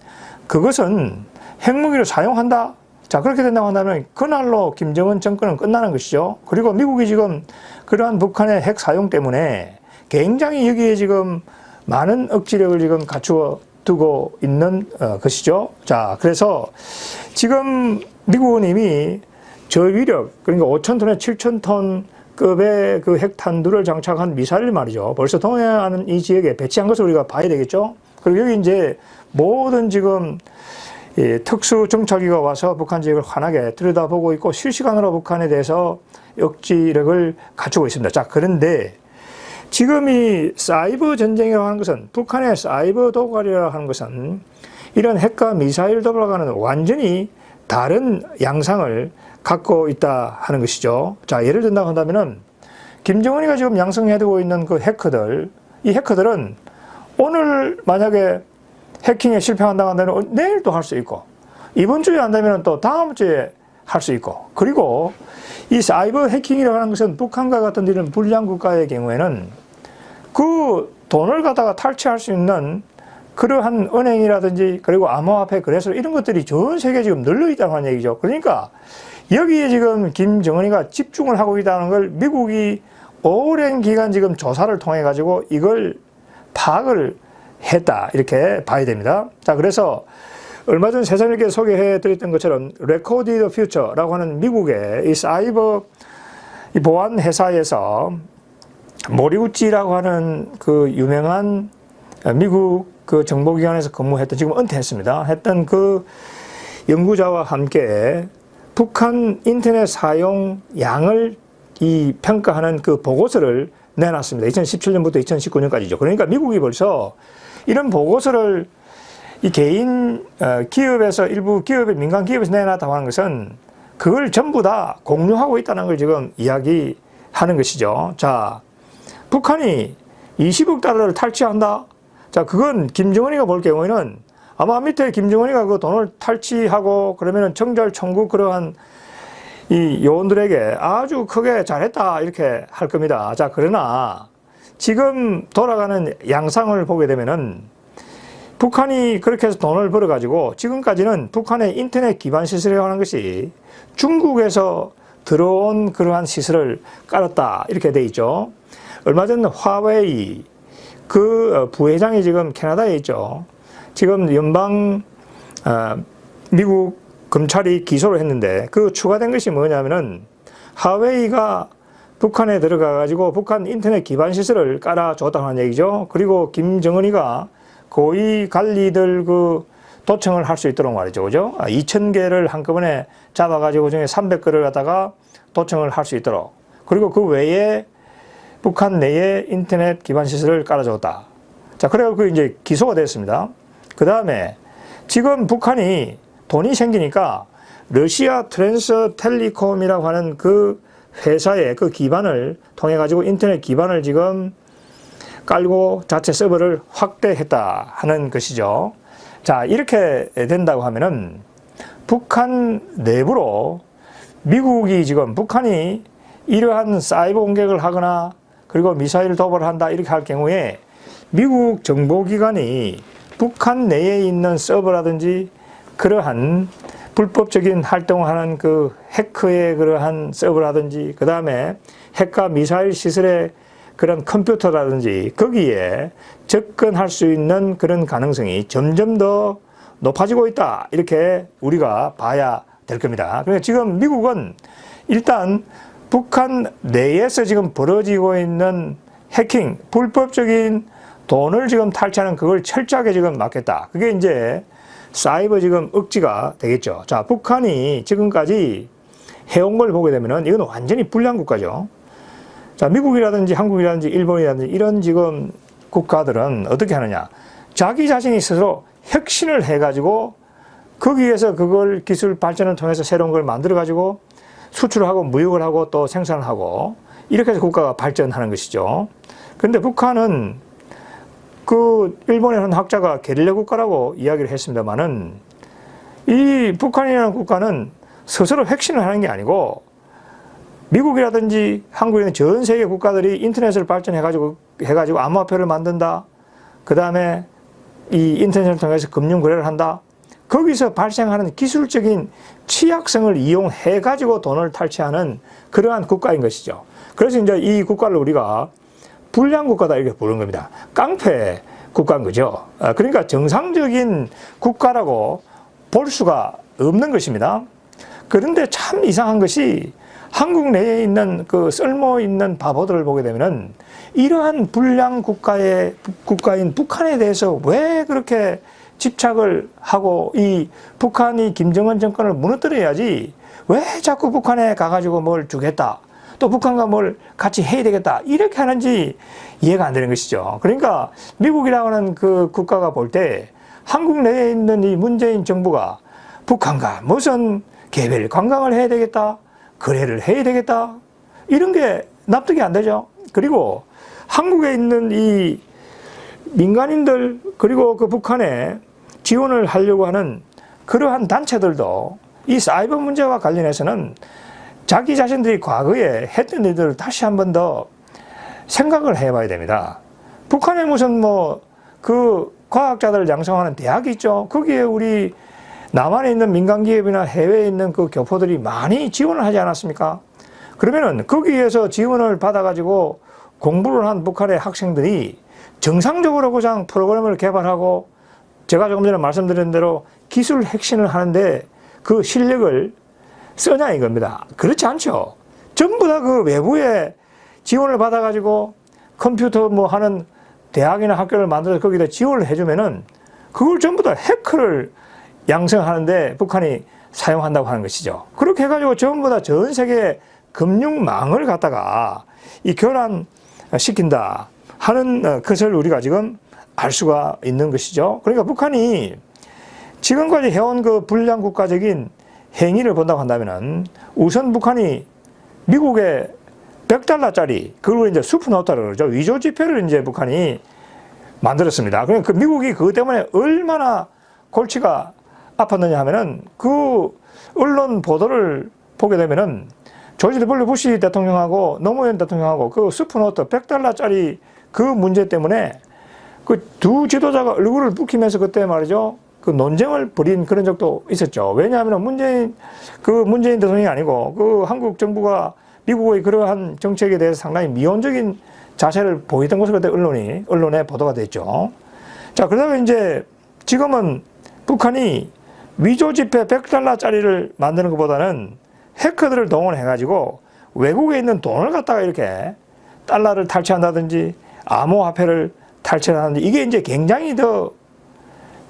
그것은 핵무기를 사용한다? 자, 그렇게 된다고 한다면 그날로 김정은 정권은 끝나는 것이죠. 그리고 미국이 지금 그러한 북한의 핵 사용 때문에 굉장히 여기에 지금 많은 억지력을 지금 갖추어 두고 있는 것이죠. 자, 그래서 지금 미국은 이미 저위력, 그러니까 5,000톤에 7,000톤 급의 그 핵탄두를 장착한 미사일 말이죠. 벌써 동해안 이 지역에 배치한 것을 우리가 봐야 되겠죠. 그리고 여기 이제 모든 지금 특수 정찰기가 와서 북한 지역을 환하게 들여다보고 있고 실시간으로 북한에 대해서 억지력을 갖추고 있습니다. 자, 그런데 지금 이 사이버 전쟁이라고 하는 것은, 북한의 사이버 도발이라고 하는 것은 이런 핵과 미사일 도발과는 완전히 다른 양상을 갖고 있다 하는 것이죠. 자, 예를 든다고 한다면은 김정은이가 지금 양성해두고 있는 그 해커들, 이 해커들은 오늘 만약에 해킹에 실패한다고 한다면 내일도 할 수 있고, 이번 주에 한다면 또 다음 주에 할 수 있고, 그리고 이 사이버 해킹이라고 하는 것은 북한과 같은 이런 불량 국가의 경우에는 그 돈을 갖다가 탈취할 수 있는 그러한 은행이라든지 그리고 암호화폐 거래소 이런 것들이 전 세계에 지금 널려 있다고 하는 얘기죠. 그러니까 여기에 지금 김정은이가 집중을 하고 있다는 걸 미국이 오랜 기간 지금 조사를 통해 가지고 이걸 파악을 했다, 이렇게 봐야 됩니다. 자, 그래서 얼마 전 세상에게 소개해 드렸던 것처럼 레코디드 퓨처라고 하는 미국의 이 사이버 보안 회사에서 모리우치라고 하는 그 유명한 미국 그 정보기관에서 근무했던, 지금 은퇴했습니다, 했던 그 연구자와 함께 북한 인터넷 사용 양을 이 평가하는 그 보고서를 내놨습니다. 2017년부터 2019년까지죠. 그러니까 미국이 벌써 이런 보고서를 이 개인 기업에서, 일부 기업의 민간 기업에서 내놨다고 하는 것은 그걸 전부 다 공유하고 있다는 걸 지금 이야기하는 것이죠. 자, 북한이 20억 달러를 탈취한다? 자, 그건 김정은이가 볼 경우에는 아마 밑에 김정은이가 그 돈을 탈취하고 그러면은 정절 청구 그러한 이 요원들에게 아주 크게 잘했다 이렇게 할 겁니다. 자, 그러나 지금 돌아가는 양상을 보게 되면은 북한이 그렇게 해서 돈을 벌어가지고 지금까지는 북한의 인터넷 기반 시설이라고 하는 것이 중국에서 들어온 그러한 시설을 깔았다 이렇게 돼 있죠. 얼마 전 화웨이 그 부회장이 지금 캐나다에 있죠. 지금 연방 미국 검찰이 기소를 했는데 그 추가된 것이 뭐냐면은 화웨이가 북한에 들어가 가지고 북한 인터넷 기반 시설을 깔아줬다는 하는 얘기죠. 그리고 김정은이가 고위 관리들 그 도청을 할 수 있도록 말이죠. 그죠? 2,000개를 한꺼번에 잡아가지고 중에 300개를 갖다가 도청을 할 수 있도록. 그리고 그 외에 북한 내에 인터넷 기반 시설을 깔아줬다. 자, 그래가지고 이제 기소가 됐습니다. 그 다음에 지금 북한이 돈이 생기니까 러시아 트랜스텔리콤이라고 하는 그 회사의 그 기반을 통해 가지고 인터넷 기반을 지금 깔고 자체 서버를 확대했다 하는 것이죠. 자, 이렇게 된다고 하면은 북한 내부로 미국이 지금 북한이 이러한 사이버 공격을 하거나 그리고 미사일 도발을 한다 이렇게 할 경우에 미국 정보기관이 북한 내에 있는 서버라든지 그러한 불법적인 활동하는 그 해커의 그러한 서버라든지 그 다음에 핵과 미사일 시설의 그런 컴퓨터라든지 거기에 접근할 수 있는 그런 가능성이 점점 더 높아지고 있다 이렇게 우리가 봐야 될 겁니다. 그러니까 지금 미국은 일단 북한 내에서 지금 벌어지고 있는 해킹, 불법적인 돈을 지금 탈취하는 그걸 철저하게 지금 막겠다. 그게 이제 사이버 지금 억지가 되겠죠. 자, 북한이 지금까지 해온 걸 보게 되면은 이건 완전히 불량 국가죠. 자, 미국이라든지 한국이라든지 일본이라든지 이런 지금 국가들은 어떻게 하느냐. 자기 자신이 스스로 혁신을 해가지고 거기에서 그걸 기술 발전을 통해서 새로운 걸 만들어가지고 수출을 하고 무역을 하고 또 생산을 하고 이렇게 해서 국가가 발전하는 것이죠. 그런데 북한은 그 일본의 한 학자가 게릴라 국가라고 이야기를 했습니다만은 이 북한이라는 국가는 스스로 혁신을 하는 게 아니고 미국이라든지 한국이라든지 전 세계 국가들이 인터넷을 발전해가지고 암호화폐를 만든다. 그 다음에 이 인터넷을 통해서 금융 거래를 한다. 거기서 발생하는 기술적인 취약성을 이용해가지고 돈을 탈취하는 그러한 국가인 것이죠. 그래서 이제 이 국가를 우리가 불량 국가다 이렇게 부르는 겁니다. 깡패 국가인 거죠. 그러니까 정상적인 국가라고 볼 수가 없는 것입니다. 그런데 참 이상한 것이 한국 내에 있는 그 쓸모 있는 바보들을 보게 되면은 이러한 불량 국가인 북한에 대해서 왜 그렇게 집착을 하고 이 북한이 김정은 정권을 무너뜨려야지 왜 자꾸 북한에 가가지고 뭘 주겠다. 또 북한과 뭘 같이 해야 되겠다 이렇게 하는지 이해가 안 되는 것이죠. 그러니까 미국이라고 하는 그 국가가 볼 때 한국 내에 있는 이 문재인 정부가 북한과 무슨 개별 관광을 해야 되겠다, 거래를 해야 되겠다 이런 게 납득이 안 되죠. 그리고 한국에 있는 이 민간인들 그리고 그 북한에 지원을 하려고 하는 그러한 단체들도 이 사이버 문제와 관련해서는 자기 자신들이 과거에 했던 일들을 다시 한 번 더 생각을 해봐야 됩니다. 북한에 무슨 뭐 그 과학자들을 양성하는 대학이 있죠. 거기에 우리 남한에 있는 민간기업이나 해외에 있는 그 교포들이 많이 지원을 하지 않았습니까? 그러면은 거기에서 지원을 받아가지고 공부를 한 북한의 학생들이 정상적으로 그냥 프로그램을 개발하고 제가 조금 전에 말씀드린 대로 기술 혁신을 하는데 그 실력을 쓰냐 이겁니다. 그렇지 않죠. 전부 다 그 외부에 지원을 받아가지고 컴퓨터 뭐 하는 대학이나 학교를 만들어서 거기다 지원을 해주면은 그걸 전부 다 해커를 양성하는데 북한이 사용한다고 하는 것이죠. 그렇게 해가지고 전부 다 전 세계 금융망을 갖다가 이 교란시킨다 하는 것을 우리가 지금 알 수가 있는 것이죠. 그러니까 북한이 지금까지 해온 그 불량 국가적인 행위를 본다고 한다면은 우선 북한이 미국의 $100짜리 그걸 이제 슈퍼노트라고 그러죠. 위조 지폐를 이제 북한이 만들었습니다. 그러니까 그 미국이 그것 때문에 얼마나 골치가 아팠느냐 하면은 그 언론 보도를 보게 되면은 조지 W 부시 대통령하고 노무현 대통령하고 그 슈퍼노트 $100짜리 그 문제 때문에 그 두 지도자가 얼굴을 붉히면서 그때 말이죠. 그 논쟁을 벌인 그런 적도 있었죠. 왜냐하면 문재인 대통령이 아니고 그 한국 정부가 미국의 그러한 정책에 대해서 상당히 미온적인 자세를 보이던 것으로 그때 언론에 보도가 됐죠. 자, 그러다가 이제 지금은 북한이 위조 지폐 $100짜리를 만드는 것보다는 해커들을 동원해가지고 외국에 있는 돈을 갖다가 이렇게 달러를 탈취한다든지 암호화폐를 탈취한다든지 이게 이제 굉장히 더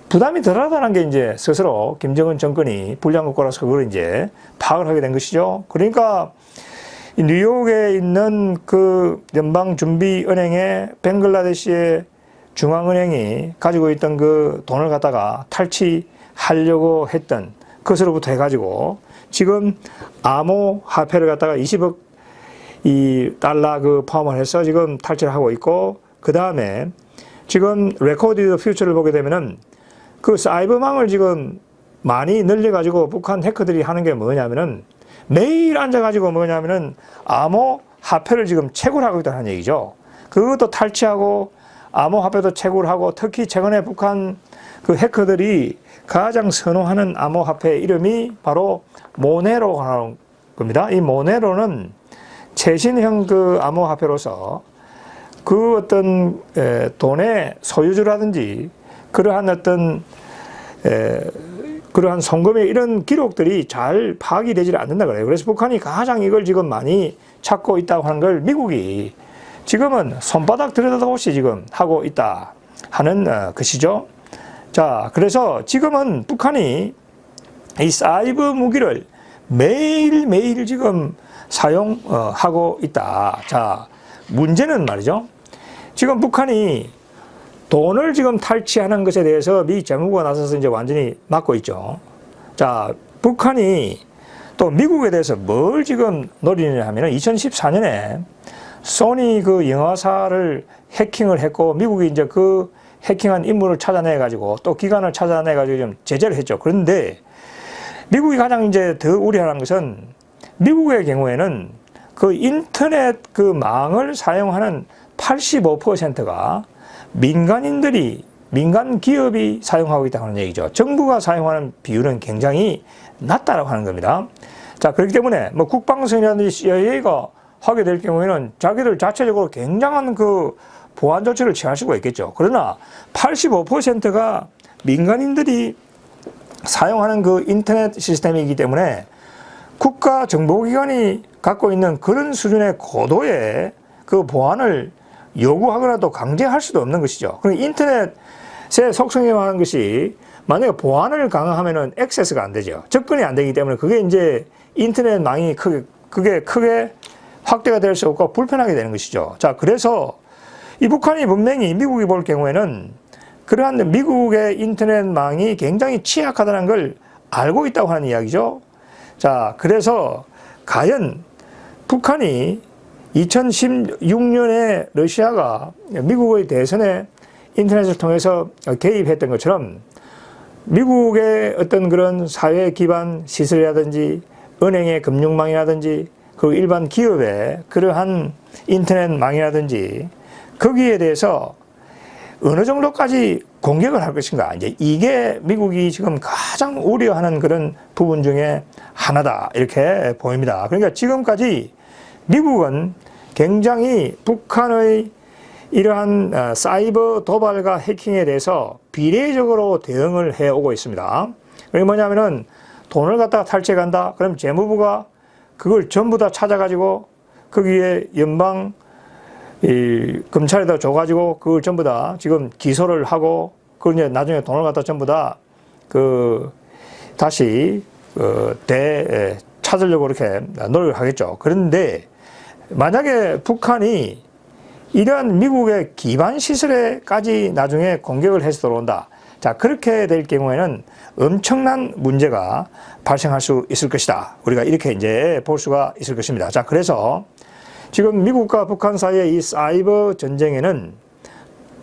부담이 덜하다는 게 이제 스스로 김정은 정권이 불량국가라서 그걸 이제 파악을 하게 된 것이죠. 그러니까 뉴욕에 있는 그 연방준비은행의 벵글라데시의 중앙은행이 가지고 있던 그 돈을 갖다가 탈취하려고 했던 것으로부터 해가지고 지금 암호화폐를 갖다가 20억 이 달러 그 포함을 해서 지금 탈취를 하고 있고 그 다음에 지금 레코디드 퓨처를 보게 되면은 그 사이버망을 지금 많이 늘려가지고 북한 해커들이 하는 게 뭐냐면은 매일 앉아가지고 뭐냐면은 암호화폐를 지금 채굴 하고 있다는 얘기죠. 그것도 탈취하고 암호화폐도 채굴하고 특히 최근에 북한 그 해커들이 가장 선호하는 암호화폐 이름이 바로 모네로라는 겁니다. 이 모네로는 최신형 그 암호화폐로서 그 어떤 돈의 소유주라든지 그러한 어떤 그러한 송금의 이런 기록들이 잘 파악이 되지 않는다 그래요. 그래서 북한이 가장 이걸 지금 많이 찾고 있다고 하는 걸 미국이 지금은 손바닥 들여다보시 지금 하고 있다 하는 것이죠. 자, 그래서 지금은 북한이 이 사이버 무기를 매일매일 지금 사용하고 있다. 자, 문제는 말이죠. 지금 북한이 돈을 지금 탈취하는 것에 대해서 미 재무부가 나서서 이제 완전히 막고 있죠. 자, 북한이 또 미국에 대해서 뭘 지금 노리느냐 하면은 2014년에 소니 그 영화사를 해킹을 했고 미국이 이제 그 해킹한 인물을 찾아내가지고 또 기관을 찾아내가지고 좀 제재를 했죠. 그런데 미국이 가장 이제 더 우려하는 것은 미국의 경우에는 그 인터넷 그 망을 사용하는 85%가 민간 기업이 사용하고 있다는 얘기죠. 정부가 사용하는 비율은 굉장히 낮다라고 하는 겁니다. 자, 그렇기 때문에 뭐 국방성이라든지 CIA가 하게 될 경우에는 자기들 자체적으로 굉장한 그 보안 조치를 취할 수가 있겠죠. 그러나 85%가 민간인들이 사용하는 그 인터넷 시스템이기 때문에 국가 정보기관이 갖고 있는 그런 수준의 고도의 그 보안을 요구하거나 또 강제할 수도 없는 것이죠. 그러니까 인터넷의 속성에 관한 것이 만약에 보안을 강화하면은 액세스가 안 되죠. 접근이 안 되기 때문에 그게 이제 인터넷망이 크게 확대가 될 수 없고 불편하게 되는 것이죠. 자, 그래서 이 북한이 분명히 미국이 볼 경우에는 그러한 미국의 인터넷망이 굉장히 취약하다는 걸 알고 있다고 하는 이야기죠. 자, 그래서 과연 북한이 2016년에 러시아가 미국의 대선에 인터넷을 통해서 개입했던 것처럼 미국의 어떤 그런 사회 기반 시설이라든지 은행의 금융망이라든지 그 일반 기업의 그러한 인터넷망이라든지 거기에 대해서 어느 정도까지 공격을 할 것인가. 이제 이게 미국이 지금 가장 우려하는 그런 부분 중에 하나다. 이렇게 보입니다. 그러니까 지금까지 미국은 굉장히 북한의 이러한 사이버 도발과 해킹에 대해서 비례적으로 대응을 해오고 있습니다. 그게 뭐냐면은 돈을 갖다가 탈취한다. 그럼 재무부가 그걸 전부 다 찾아가지고 거기에 연방 검찰에다 줘가지고 그걸 전부 다 지금 기소를 하고 그걸 이제 나중에 돈을 갖다 전부 다 다시 찾으려고 이렇게 노력을 하겠죠. 그런데 만약에 북한이 이러한 미국의 기반 시설에까지 나중에 공격을 해서 들어온다. 자, 그렇게 될 경우에는 엄청난 문제가 발생할 수 있을 것이다. 우리가 이렇게 이제 볼 수가 있을 것입니다. 자, 그래서 지금 미국과 북한 사이의 이 사이버 전쟁에는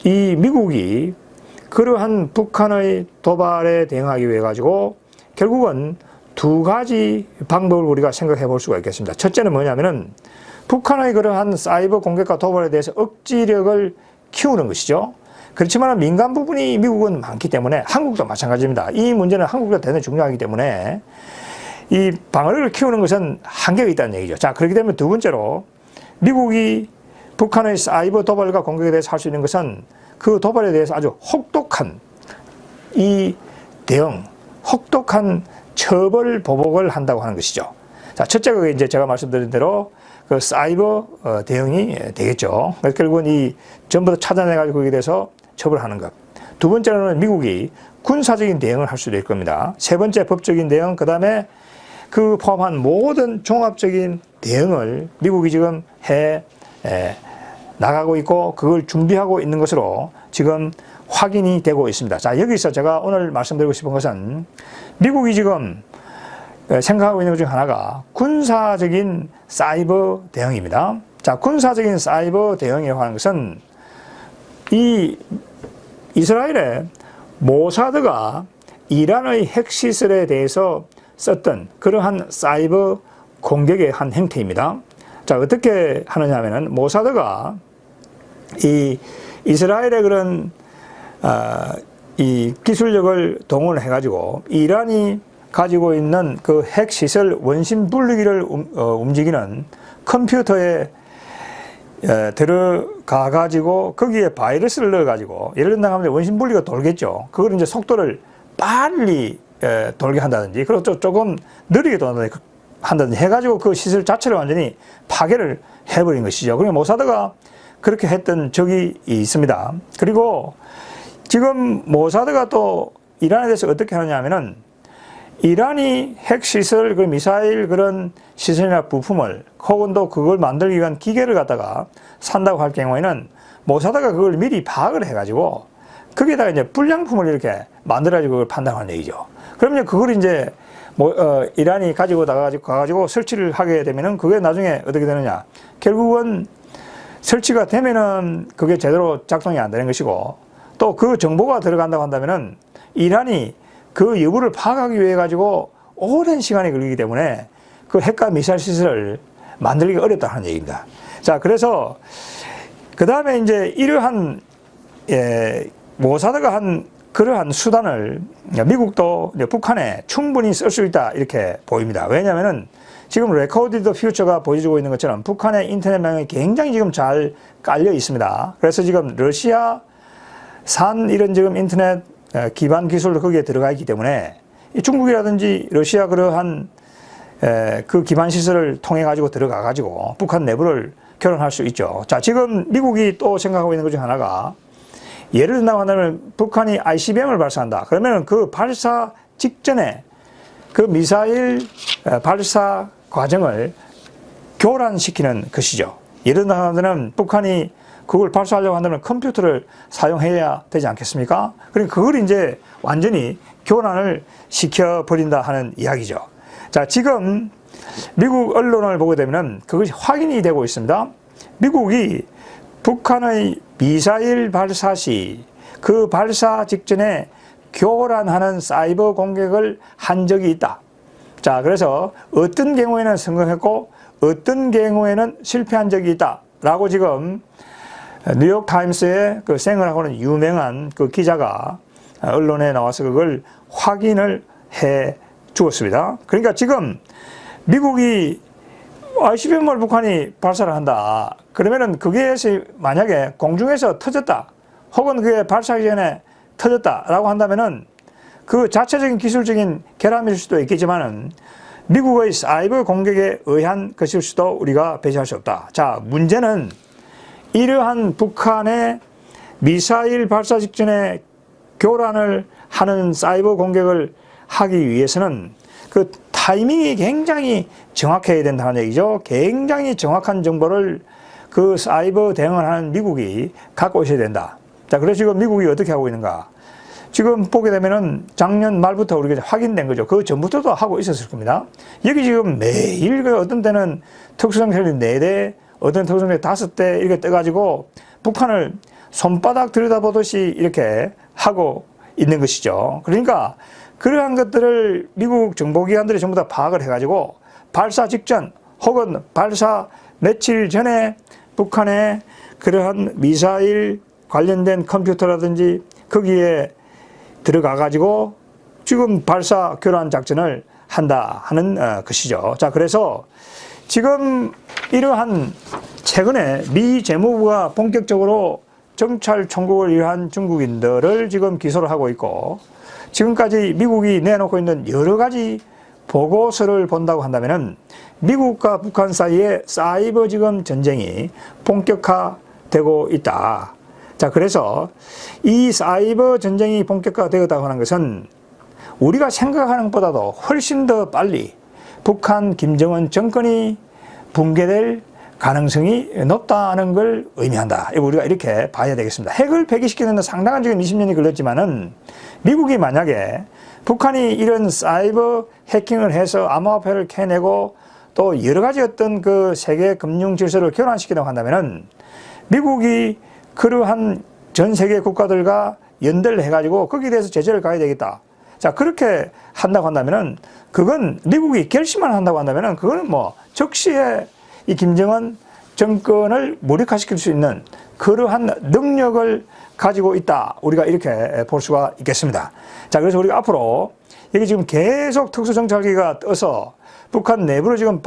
이 미국이 그러한 북한의 도발에 대응하기 위해 가지고 결국은 두 가지 방법을 우리가 생각해 볼 수가 있겠습니다. 첫째는 뭐냐면은 북한의 그러한 사이버 공격과 도발에 대해서 억지력을 키우는 것이죠. 그렇지만 민간 부분이 미국은 많기 때문에 한국도 마찬가지입니다. 이 문제는 한국도 대단히 중요하기 때문에 이 방어력을 키우는 것은 한계가 있다는 얘기죠. 자, 그렇기 때문에 두 번째로 미국이 북한의 사이버 도발과 공격에 대해서 할 수 있는 것은 그 도발에 대해서 아주 혹독한 이 대응, 혹독한 처벌 보복을 한다고 하는 것이죠. 자, 첫째가 이제 제가 말씀드린 대로 그 사이버 대응이 되겠죠. 그래서 결국은 이 전부 다 찾아내가지고 거기에 대해서 처벌하는 것. 두 번째로는 미국이 군사적인 대응을 할 수도 있을 겁니다. 세 번째 법적인 대응, 그 다음에 그 포함한 모든 종합적인 대응을 미국이 지금 나가고 있고 그걸 준비하고 있는 것으로 지금 확인이 되고 있습니다. 자, 여기서 제가 오늘 말씀드리고 싶은 것은 미국이 지금 생각하고 있는 것 중 하나가 군사적인 사이버 대응입니다. 자, 군사적인 사이버 대응이라고 하는 것은 이 이스라엘의 모사드가 이란의 핵시설에 대해서 썼던 그러한 사이버 공격의 한 형태입니다. 자, 어떻게 하느냐 하면은 모사드가 이 이스라엘의 그런 이 기술력을 동원해 가지고 이란이 가지고 있는 그 핵시설 원심 분리기를 움직이는 컴퓨터에 들어가 가지고 거기에 바이러스를 넣어 가지고 예를 든다면 원심 분리가 돌겠죠. 그걸 이제 속도를 빨리 돌게 한다든지 그리고 조금 느리게 한다든지 해가지고 그 시설 자체를 완전히 파괴를 해버린 것이죠. 그러니까 모사드가 그렇게 했던 적이 있습니다. 그리고 지금 모사드가 또 이란에 대해서 어떻게 하느냐 하면은 이란이 핵시설, 그 미사일 그런 시설이나 부품을 혹은 또 그걸 만들기 위한 기계를 갖다가 산다고 할 경우에는 모사드가 그걸 미리 파악을 해가지고 거기에다가 이제 불량품을 이렇게 만들어가지고 그걸 판다고 하는 얘기죠. 그러면 그걸 이제 이란이 가지고 가가지고 설치를 하게 되면은 그게 나중에 어떻게 되느냐. 결국은 설치가 되면은 그게 제대로 작동이 안 되는 것이고 또 그 정보가 들어간다고 한다면은 이란이 그 여부를 파악하기 위해 가지고 오랜 시간이 걸리기 때문에 그 핵과 미사일 시설을 만들기가 어렵다는 얘기입니다. 자, 그래서 그 다음에 이제 이러한 모사드가 한 그러한 수단을 미국도 북한에 충분히 쓸 수 있다 이렇게 보입니다. 왜냐하면은 지금 레코디드 퓨처가 보여주고 있는 것처럼 북한의 인터넷망이 굉장히 지금 잘 깔려 있습니다. 그래서 지금 러시아산 이런 지금 인터넷 기반 기술도 거기에 들어가 있기 때문에 중국이라든지 러시아 그러한 그 기반 시설을 통해 가지고 들어가 가지고 북한 내부를 교란할 수 있죠. 자, 지금 미국이 또 생각하고 있는 것 중 하나가 예를 든다고 한다면 북한이 ICBM을 발사한다. 그러면 그 발사 직전에 그 미사일 발사 과정을 교란시키는 것이죠. 예를 들면 북한이 그걸 발사하려고 한다면 컴퓨터를 사용해야 되지 않겠습니까? 그러니까 그걸 이제 완전히 교란을 시켜버린다 하는 이야기죠. 자, 지금 미국 언론을 보게 되면 그것이 확인이 되고 있습니다. 미국이 북한의 미사일 발사 시 그 발사 직전에 교란하는 사이버 공격을 한 적이 있다. 자, 그래서 어떤 경우에는 성공했고 어떤 경우에는 실패한 적이 있다. 라고 지금 뉴욕 타임스의 그 생을 유명한 그 기자가 언론에 나와서 그걸 확인을 해 주었습니다. 그러니까 지금 미국이 ICBM을 북한이 발사를 한다. 그러면은 그게 만약에 공중에서 터졌다. 혹은 그게 발사하기 전에 터졌다라고 한다면은 그 자체적인 기술적인 결함일 수도 있겠지만은 미국의 사이버 공격에 의한 것일 수도 우리가 배제할 수 없다. 자, 문제는 이러한 북한의 미사일 발사 직전에 교란을 하는 사이버 공격을 하기 위해서는 그 타이밍이 굉장히 정확해야 된다는 얘기죠. 굉장히 정확한 정보를 그 사이버 대응을 하는 미국이 갖고 있어야 된다. 자, 그래서 지금 미국이 어떻게 하고 있는가? 지금 보게 되면은 작년 말부터 우리가 확인된 거죠. 그 전부터도 하고 있었을 겁니다. 여기 지금 매일 그 어떤 때는 특수정찰이 4대, 어떤 특수정찰이 5대 이렇게 떠가지고 북한을 손바닥 들여다보듯이 이렇게 하고 있는 것이죠. 그러니까 그러한 것들을 미국 정보기관들이 전부 다 파악을 해가지고 발사 직전 혹은 발사 며칠 전에 북한의 그러한 미사일 관련된 컴퓨터라든지 거기에 들어가가지고 지금 발사 교란 작전을 한다 하는 것이죠. 자, 그래서 지금 이러한 최근에 미 재무부가 본격적으로 정찰 총국을 위한 중국인들을 지금 기소를 하고 있고 지금까지 미국이 내놓고 있는 여러 가지 보고서를 본다고 한다면은 미국과 북한 사이에 사이버 지금 전쟁이 본격화되고 있다. 자, 그래서 이 사이버 전쟁이 본격화되었다고 하는 것은 우리가 생각하는 것보다도 훨씬 더 빨리 북한 김정은 정권이 붕괴될 가능성이 높다는 걸 의미한다. 우리가 이렇게 봐야 되겠습니다. 핵을 폐기시키는 데 상당한 지금 20년이 걸렸지만은 미국이 만약에 북한이 이런 사이버 해킹을 해서 암호화폐를 캐내고 또 여러 가지 어떤 그 세계 금융 질서를 교란시키려고 한다면은 미국이 그러한 전 세계 국가들과 연대를 해가지고 거기에 대해서 제재를 가해야 되겠다. 자, 그렇게 한다고 한다면은 그건 미국이 결심만 한다고 한다면은 그거는 뭐 즉시에 이 김정은 정권을 무력화시킬 수 있는 그러한 능력을 가지고 있다. 우리가 이렇게 볼 수가 있겠습니다. 자, 그래서 우리가 앞으로 여기 지금 계속 특수정찰기가 떠서 북한 내부를 지금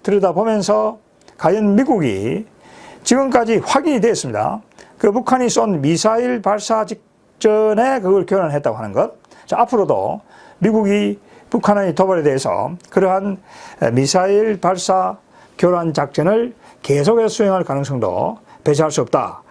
들여다보면서 과연 미국이 지금까지 확인이 되었습니다. 그 북한이 쏜 미사일 발사 직전에 그걸 교란했다고 하는 것. 자, 앞으로도 미국이 북한의 도발에 대해서 그러한 미사일 발사 교란 작전을 계속해서 수행할 가능성도 배제할 수 없다.